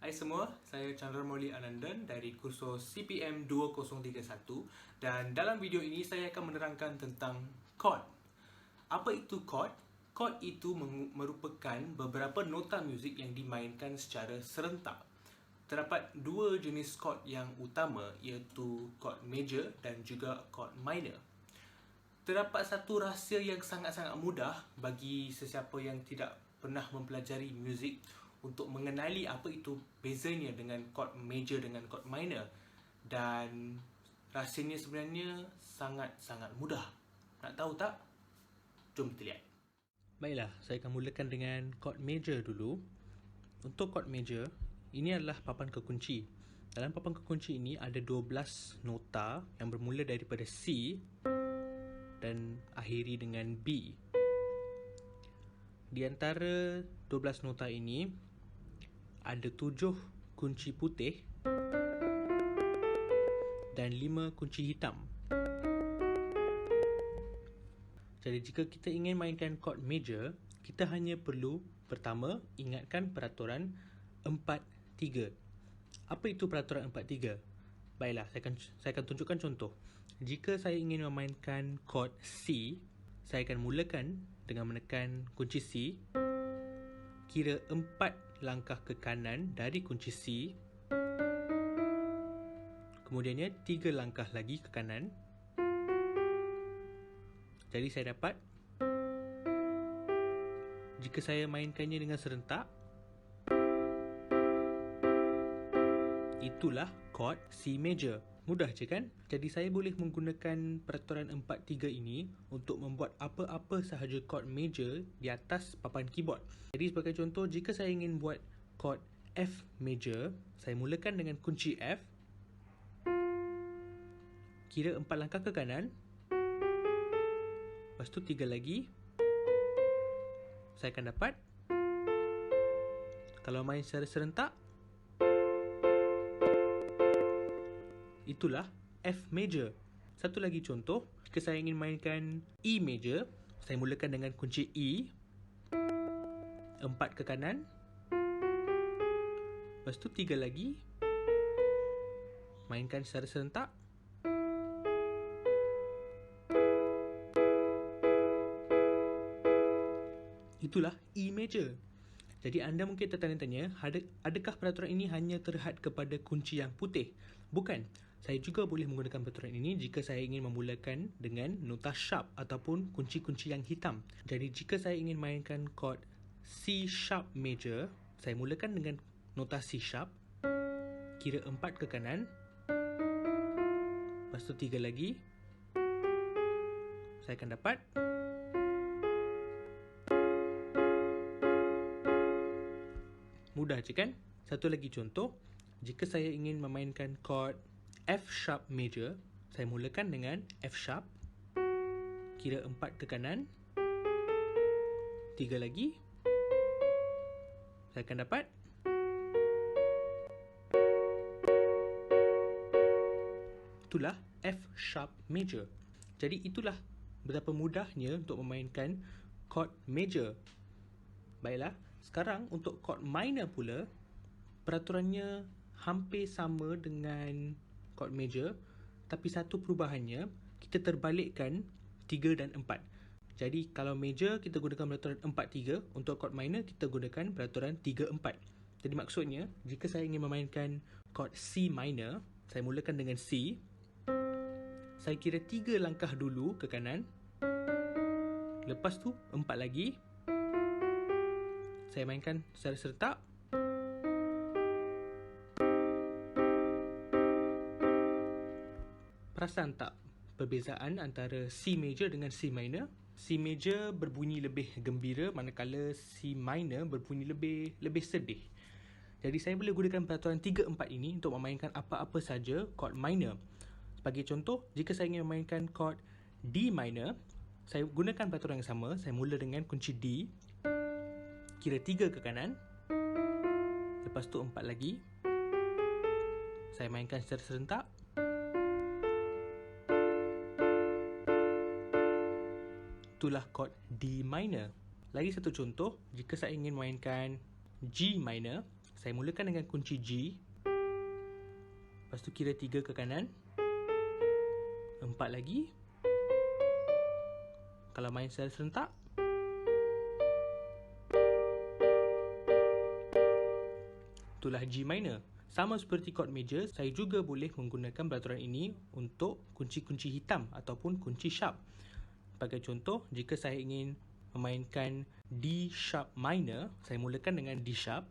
Hai semua, saya Chandramouli Anandan dari kursus CPM 2031 dan dalam video ini saya akan menerangkan tentang chord. Apa itu chord? Chord itu merupakan beberapa nota muzik yang dimainkan secara serentak. Terdapat dua jenis chord yang utama iaitu chord major dan juga chord minor. Terdapat satu rahsia yang sangat-sangat mudah bagi sesiapa yang tidak pernah mempelajari muzik untuk mengenali apa itu bezanya dengan chord major dengan chord minor. Dan rahsianya sebenarnya sangat-sangat mudah. Nak tahu tak? Jom kita lihat. Baiklah, saya akan mulakan dengan chord major dulu. Untuk chord major, ini adalah papan kekunci. Dalam papan kekunci ini ada 12 nota yang bermula daripada C dan akhiri dengan B. Di antara 12 nota ini ada 7 kunci putih dan 5 kunci hitam. Jadi jika kita ingin mainkan chord major, kita hanya perlu pertama ingatkan peraturan 4-3. Apa itu peraturan 4-3? Baiklah, saya akan tunjukkan contoh. Jika saya ingin memainkan chord C, saya akan mulakan dengan menekan kunci C, kira 4 langkah ke kanan dari kunci C, kemudiannya 3 langkah lagi ke kanan. Jadi saya dapat, jika saya mainkannya dengan serentak, itulah chord C major. Mudah je kan? Jadi saya boleh menggunakan peraturan 4-3 ini untuk membuat apa-apa sahaja chord major di atas papan keyboard. Jadi sebagai contoh, jika saya ingin buat chord F major, saya mulakan dengan kunci F, kira 4 langkah ke kanan, lepas tu 3 lagi, saya akan dapat, kalau main secara serentak, itulah F major. Satu lagi contoh, jika saya ingin mainkan E major, saya mulakan dengan kunci E, 4 ke kanan, lepas tu 3 lagi, mainkan secara serentak, itulah E major. Jadi anda mungkin tertanya-tanya, adakah peraturan ini hanya terhad kepada kunci yang putih? Bukan. Saya juga boleh menggunakan peraturan ini jika saya ingin memulakan dengan nota sharp ataupun kunci-kunci yang hitam. Jadi jika saya ingin mainkan chord C sharp major, saya mulakan dengan nota C sharp, kira 4 ke kanan, lepas tu 3 lagi, saya akan dapat, mudah je kan? Satu lagi contoh, jika saya ingin memainkan chord F sharp major, saya mulakan dengan F sharp, kira 4 ke kanan, 3 lagi, saya akan dapat, itulah F sharp major. Jadi itulah betapa mudahnya untuk memainkan chord major. Baiklah, sekarang untuk chord minor pula, peraturannya hampir sama dengan chord major, tapi satu perubahannya, kita terbalikkan 3 dan 4. Jadi kalau major kita gunakan peraturan 4-3, untuk chord minor kita gunakan peraturan 3-4. Jadi maksudnya, jika saya ingin memainkan chord C minor, saya mulakan dengan C, saya kira 3 langkah dulu ke kanan, lepas tu 4 lagi, saya mainkan secara serentak, perasan tak perbezaan antara C major dengan C minor? C major berbunyi lebih gembira, manakala C minor berbunyi lebih sedih. Jadi saya boleh gunakan peraturan 3-4 ini untuk memainkan apa-apa saja chord minor. Sebagai contoh, jika saya ingin memainkan chord D minor, saya gunakan peraturan yang sama. Saya mula dengan kunci D, kira 3 ke kanan, lepas tu 4 lagi, saya mainkan secara serentak, itulah chord D minor. Lagi satu contoh, jika saya ingin mainkan G minor, Saya mulakan dengan kunci G. Lepas tu kira 3 ke kanan. 4 lagi. Kalau main secara serentak, itulah G minor. Sama seperti chord major, saya juga boleh menggunakan peraturan ini untuk kunci-kunci hitam ataupun kunci sharp. Sebagai contoh, jika saya ingin memainkan D sharp minor, saya mulakan dengan D sharp,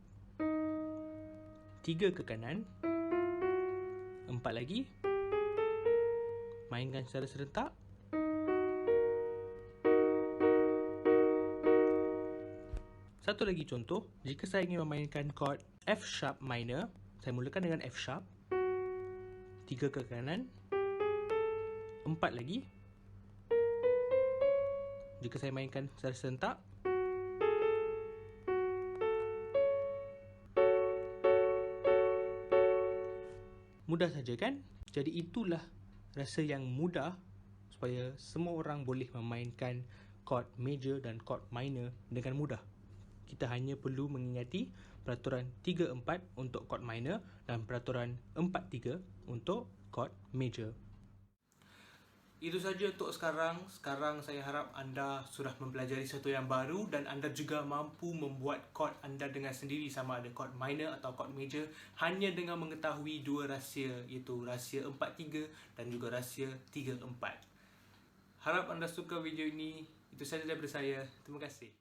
3 ke kanan, 4 lagi, mainkan secara serentak. Satu lagi contoh, jika saya ingin memainkan chord F sharp minor, saya mulakan dengan F sharp, 3 ke kanan, 4 lagi. Jika saya mainkan secara serentak, mudah saja kan? Jadi itulah rasa yang mudah supaya semua orang boleh memainkan chord major dan chord minor dengan mudah. Kita hanya perlu mengingati peraturan 3-4 untuk chord minor dan peraturan 4-3 untuk chord major. Itu saja untuk sekarang. Sekarang saya harap anda sudah mempelajari sesuatu yang baru dan anda juga mampu membuat chord anda dengan sendiri, sama ada chord minor atau chord major, hanya dengan mengetahui dua rahsia, iaitu rahsia 4-3 dan juga rahsia 3-4. Harap anda suka video ini. Itu saja daripada saya. Terima kasih.